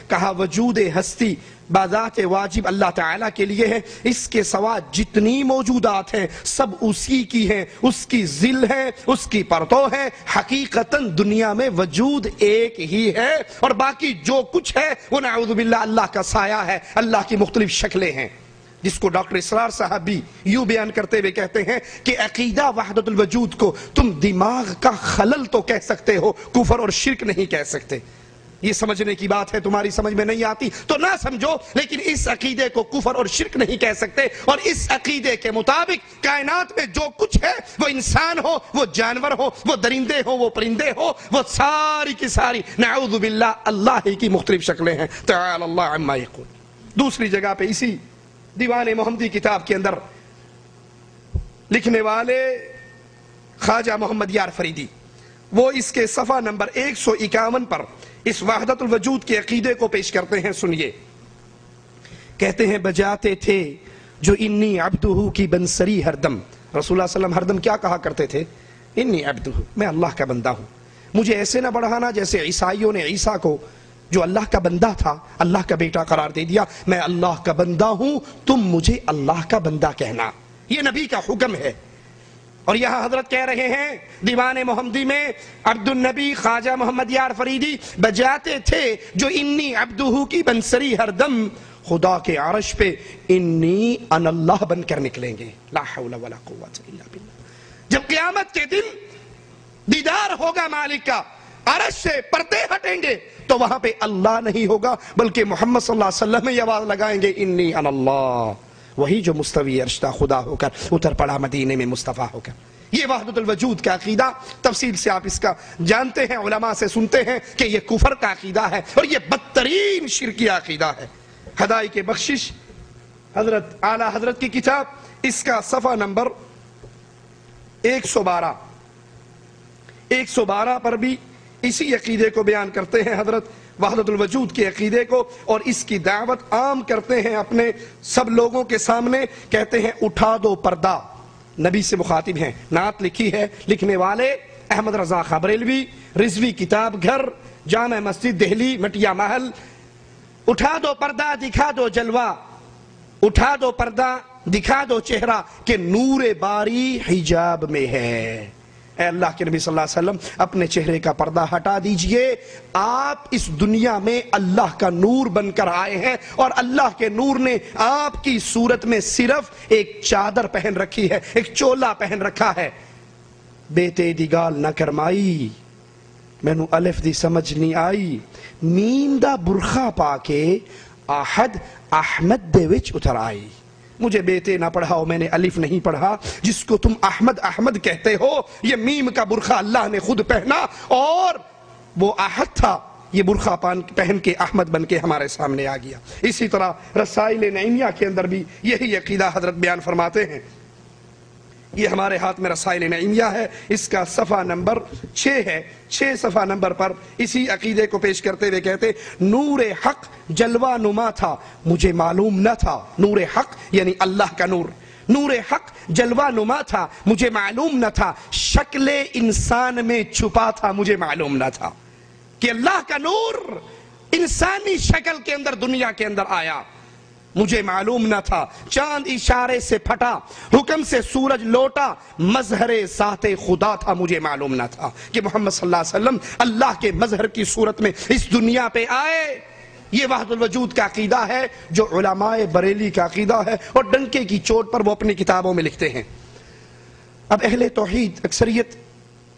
کہا وجود ہستی بذات واجب اللہ تعالیٰ کے لیے ہے، اس کے سوا جتنی موجودات ہیں سب اسی کی ہیں، اس کی ذل ہے، اس کی پرتو ہے۔ حقیقتاً دنیا میں وجود ایک ہی ہے اور باقی جو کچھ ہے وہ نعوذ باللہ اللہ کا سایہ ہے، اللہ کی مختلف شکلیں ہیں، جس کو ڈاکٹر اسرار صاحب بھی یوں بیان کرتے ہوئے کہتے ہیں کہ عقیدہ وحدت الوجود کو تم دماغ کا خلل تو کہہ سکتے ہو، کفر اور شرک نہیں کہہ سکتے۔ یہ سمجھنے کی بات ہے، تمہاری سمجھ میں نہیں آتی تو نہ سمجھو، لیکن اس عقیدے کو کفر اور شرک نہیں کہہ سکتے، اور اس عقیدے کے مطابق کائنات میں جو کچھ ہے، وہ انسان ہو، وہ جانور ہو، وہ درندے ہو، وہ پرندے ہو، وہ ساری کی ساری نعوذ باللہ اللہ ہی کی مختلف شکلیں ہیں۔ تعالی اللہ عما یقول۔ دوسری جگہ پہ اسی دیوان محمدی کتاب کے اندر لکھنے والے خواجہ محمد یار فریدی، وہ اس کے صفحہ نمبر 151 پر اس وحدت الوجود کے عقیدے کو پیش کرتے ہیں، سنیے۔ کہتے ہیں بجاتے تھے جو انی عبدہ کی بنسری ہر دم، رسول اللہ صلی اللہ علیہ وسلم ہر دم کیا کہا کرتے تھے؟ انی عبدہ، میں اللہ کا بندہ ہوں۔ مجھے ایسے نہ بڑھانا جیسے عیسائیوں نے عیسیٰ کو جو اللہ کا بندہ تھا اللہ کا بیٹا قرار دے دیا، میں اللہ کا بندہ ہوں، تم مجھے اللہ کا بندہ کہنا، یہ نبی کا حکم ہے۔ اور یہاں حضرت کہہ رہے ہیں دیوان محمدی میں عبد النبی خواجہ محمد یار فریدی بجاتے تھے جو انی عبدہ کی بنسری ہر دم، خدا کے عرش پہ انی ان اللہ بن کر نکلیں گے، لا حول ولا قوت الا باللہ۔ جب قیامت کے دن دیدار ہوگا مالک کا، عرش سے پردے ہٹیں گے تو وہاں پہ اللہ نہیں ہوگا بلکہ محمد صلی اللہ علیہ وسلم میں یہ آواز لگائیں گے انی ان اللہ، وہی جو مستوی عرش تھا خدا ہو کر اتر پڑا مدینے میں مصطفیٰ ہو کر۔ یہ وحدت الوجود کا عقیدہ تفصیل سے آپ اس کا جانتے ہیں، علماء سے سنتے ہیں کہ یہ کفر کا عقیدہ ہے اور یہ بدترین شرکی عقیدہ ہے۔ ہدایت بخشش حضرت اعلیٰ حضرت کی کتاب، اس کا صفحہ نمبر 112 پر بھی اسی عقیدے کو بیان کرتے ہیں حضرت، وحدت الوجود کے عقیدے کو، اور اس کی دعوت عام کرتے ہیں اپنے سب لوگوں کے سامنے۔ کہتے ہیں اٹھا دو پردہ، نبی سے مخاطب ہیں، نعت لکھی ہے، لکھنے والے احمد رضا بریلوی، رضوی کتاب گھر، جامع مسجد دہلی مٹیا محل۔ اٹھا دو پردہ دکھا دو جلوہ، اٹھا دو پردہ دکھا دو چہرہ کہ نور باری حجاب میں ہے۔ اے اللہ کے نبی صلی اللہ علیہ وسلم اپنے چہرے کا پردہ ہٹا دیجئے، آپ اس دنیا میں اللہ کا نور بن کر آئے ہیں اور اللہ کے نور نے آپ کی صورت میں صرف ایک چادر پہن رکھی ہے، ایک چولا پہن رکھا ہے۔ بیٹے دی گال نہ کرمائی مینو الف دی سمجھ نہیں آئی، میم دا برخا پا کے احد احمد دے وچ اتر آئی۔ مجھے بیٹے نہ پڑھاؤ، میں نے الف نہیں پڑھا، جس کو تم احمد احمد کہتے ہو یہ میم کا برخا اللہ نے خود پہنا اور وہ احد تھا، یہ برخا پہن کے احمد بن کے ہمارے سامنے آ گیا۔ اسی طرح رسائل نعیمیہ کے اندر بھی یہی عقیدہ حضرت بیان فرماتے ہیں۔ یہ ہمارے ہاتھ میں رسائل نعیمیہ ہے، اس کا صفحہ نمبر 6 ہے، 6 صفحہ نمبر پر اسی عقیدے کو پیش کرتے ہوئے کہتے نور حق جلوہ نما تھا مجھے معلوم نہ تھا، نور حق یعنی اللہ کا نور، نور حق جلوہ نما تھا مجھے معلوم نہ تھا، شکل انسان میں چھپا تھا مجھے معلوم نہ تھا کہ اللہ کا نور انسانی شکل کے اندر دنیا کے اندر آیا، مجھے معلوم نہ تھا، چاند اشارے سے پھٹا، حکم سے سورج لوٹا، مظہر ذات خدا تھا مجھے معلوم نہ تھا کہ محمد صلی اللہ علیہ وسلم اللہ کے مظہر کی صورت میں اس دنیا پہ آئے۔ یہ وحدت الوجود کا عقیدہ ہے جو علماء بریلی کا عقیدہ ہے اور ڈنکے کی چوٹ پر وہ اپنی کتابوں میں لکھتے ہیں۔ اب اہل توحید اکثریت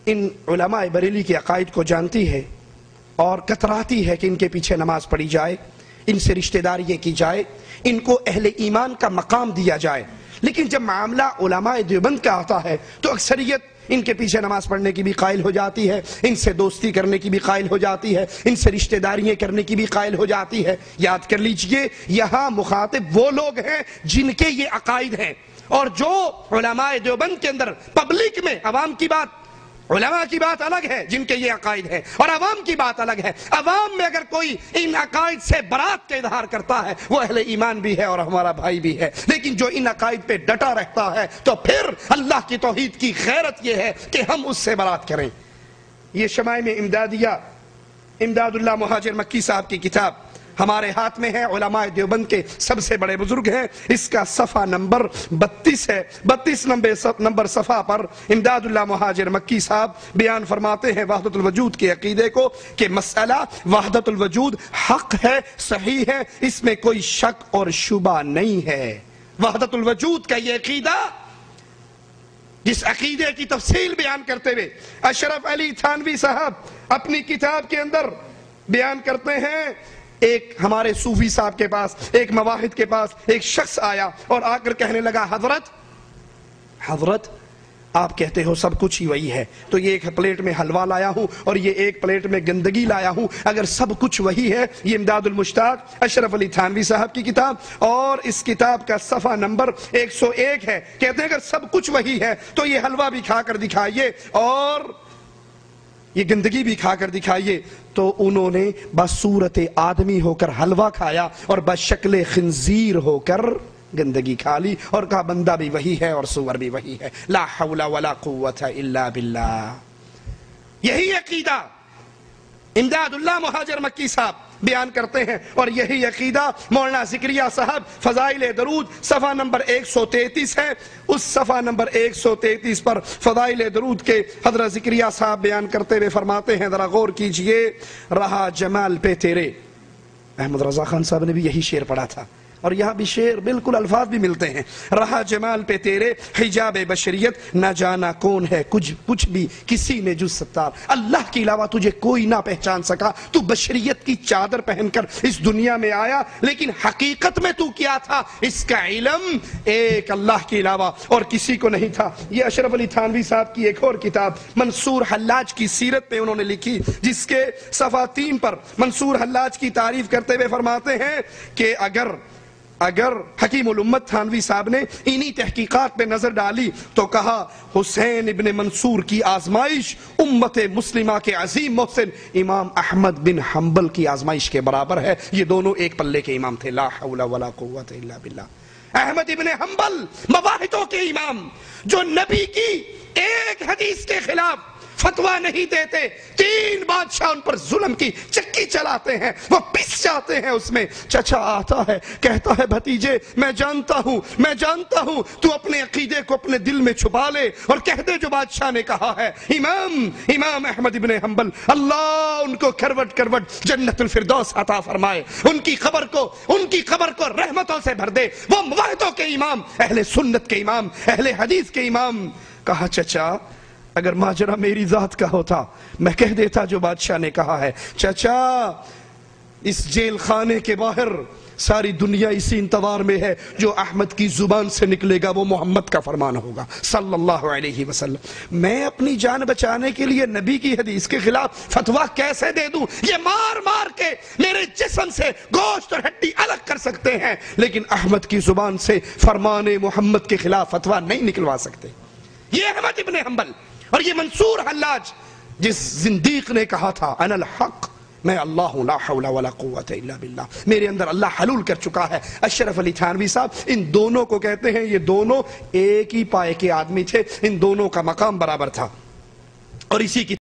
ان علماء بریلی کے عقائد کو جانتی ہے اور کتراتی ہے کہ ان کے پیچھے نماز پڑھی جائے، ان سے رشتہ داری کی جائے، ان کو اہل ایمان کا مقام دیا جائے، لیکن جب معاملہ علماء دیوبند کا آتا ہے تو اکثریت ان کے پیچھے نماز پڑھنے کی بھی قائل ہو جاتی ہے، ان سے دوستی کرنے کی بھی قائل ہو جاتی ہے، ان سے رشتہ داریاں کرنے کی بھی قائل ہو جاتی ہے۔ یاد کر لیجئے یہاں مخاطب وہ لوگ ہیں جن کے یہ عقائد ہیں، اور جو علماء دیوبند کے اندر پبلک میں عوام کی بات، علماء کی بات الگ ہے جن کے یہ عقائد ہے اور عوام کی بات الگ ہے۔ عوام میں اگر کوئی ان عقائد سے برات کا اظہار کرتا ہے وہ اہل ایمان بھی ہے اور ہمارا بھائی بھی ہے، لیکن جو ان عقائد پہ ڈٹا رہتا ہے تو پھر اللہ کی توحید کی غیرت یہ ہے کہ ہم اس سے برات کریں۔ یہ شمائم امدادیہ امداد اللہ مہاجر مکی صاحب کی کتاب ہمارے ہاتھ میں ہے، علماء دیوبند کے سب سے بڑے بزرگ ہیں، اس کا صفحہ نمبر 32 ہے۔ 32 نمبر صفحہ پر امداد اللہ مہاجر مکی صاحب بیان فرماتے ہیں وحدت الوجود کے عقیدے کو کہ مسئلہ وحدت الوجود حق ہے، صحیح ہے، اس میں کوئی شک اور شبہ نہیں ہے۔ وحدت الوجود کا یہ عقیدہ، جس عقیدے کی تفصیل بیان کرتے ہوئے اشرف علی تھانوی صاحب اپنی کتاب کے اندر بیان کرتے ہیں، ایک ہمارے صوفی صاحب کے پاس، ایک مواحد کے پاس ایک شخص آیا اور آ کر کہنے لگا، حضرت آپ کہتے ہو سب کچھ ہی وہی ہے، تو یہ ایک پلیٹ میں حلوہ لایا ہوں اور یہ ایک پلیٹ میں گندگی لایا ہوں، اگر سب کچھ وہی ہے، یہ امداد المشتاق اشرف علی تھانوی صاحب کی کتاب اور اس کتاب کا صفحہ نمبر 101 ہے، کہتے ہیں اگر سب کچھ وہی ہے تو یہ حلوہ بھی کھا کر دکھائیے اور یہ گندگی بھی کھا کر دکھائیے۔ تو انہوں نے بصورت آدمی ہو کر حلوہ کھایا اور بشکل خنزیر ہو کر گندگی کھا لی اور کہا بندہ بھی وہی ہے اور سور بھی وہی ہے، لا حول ولا قوت الا باللہ۔ یہی عقیدہ امداد اللہ مہاجر مکی صاحب بیان کرتے ہیں، اور یہی عقیدہ مولانا ذکریہ صاحب فضائل درود صفحہ نمبر 133 ہے، اس صفحہ نمبر 133 پر فضائل درود کے حضرت ذکریہ صاحب بیان کرتے ہوئے فرماتے ہیں، ذرا غور کیجئے، رہا جمال پہ تیرے، احمد رضا خان صاحب نے بھی یہی شعر پڑھا تھا اور یہاں بھی شعر بالکل الفاظ بھی ملتے ہیں، رہا جمال پہ تیرے حجاب بشریت، نہ جانا کون ہے کچھ بھی کسی نے جز ستار، اللہ کے علاوہ تجھے کوئی نہ پہچان سکا، تو بشریت کی چادر پہن کر اس دنیا میں آیا، لیکن حقیقت میں تو کیا تھا، اس کا علم ایک اللہ کے علاوہ اور کسی کو نہیں تھا۔ یہ اشرف علی تھانوی صاحب کی ایک اور کتاب منصور حلاج کی سیرت پہ انہوں نے لکھی، جس کے صفحہ 3 پر منصور حلاج کی تعریف کرتے ہوئے فرماتے ہیں کہ اگر حکیم الامت تھانوی صاحب نے انہی تحقیقات پہ نظر ڈالی تو کہا حسین ابن منصور کی آزمائش امت مسلمہ کے عظیم محسن امام احمد بن حنبل کی آزمائش کے برابر ہے، یہ دونوں ایک پلے کے امام تھے، لا حول ولا قوت الا باللہ۔ احمد ابن حنبل مواحدوں کے امام، جو نبی کی ایک حدیث کے خلاف فتویٰ نہیں دیتے، 3 بادشاہ ان پر ظلم کی چکی چلاتے ہیں، وہ پس جاتے ہیں اس میں، چچا آتا ہے کہتا ہے بھتیجے میں جانتا ہوں تو اپنے عقیدے کو اپنے دل میں چھپا لے اور کہہ دے جو بادشاہ نے کہا ہے۔ امام احمد ابن حنبل، اللہ ان کو کروٹ جنت الفردوس عطا فرمائے، ان کی قبر کو رحمتوں سے بھر دے، وہ مواحدوں کے امام، اہل سنت کے امام، اہل حدیث کے امام۔ کہا چچا اگر ماجرا میری ذات کا ہوتا میں کہہ دیتا جو بادشاہ نے کہا ہے، چچا اس جیل خانے کے باہر ساری دنیا اسی انتظار میں ہے، جو احمد کی زبان سے نکلے گا وہ محمد کا فرمان ہوگا صلی اللہ علیہ وسلم۔ میں اپنی جان بچانے کے لیے نبی کی حدیث کے خلاف فتویٰ کیسے دے دوں؟ یہ مار کے میرے جسم سے گوشت اور ہڈی الگ کر سکتے ہیں، لیکن احمد کی زبان سے فرمان محمد کے خلاف فتویٰ نہیں نکلوا سکتے۔ یہ احمد ابن حنبل اور یہ منصور حلاج، جس زندیق نے کہا تھا انا الحق، میں اللہ ہوں، لا حول ولا قوت الا باللہ، میرے اندر اللہ حلول کر چکا ہے۔ اشرف علی تھانوی صاحب ان دونوں کو کہتے ہیں، یہ دونوں ایک ہی پائے کے آدمی تھے، ان دونوں کا مقام برابر تھا، اور اسی کی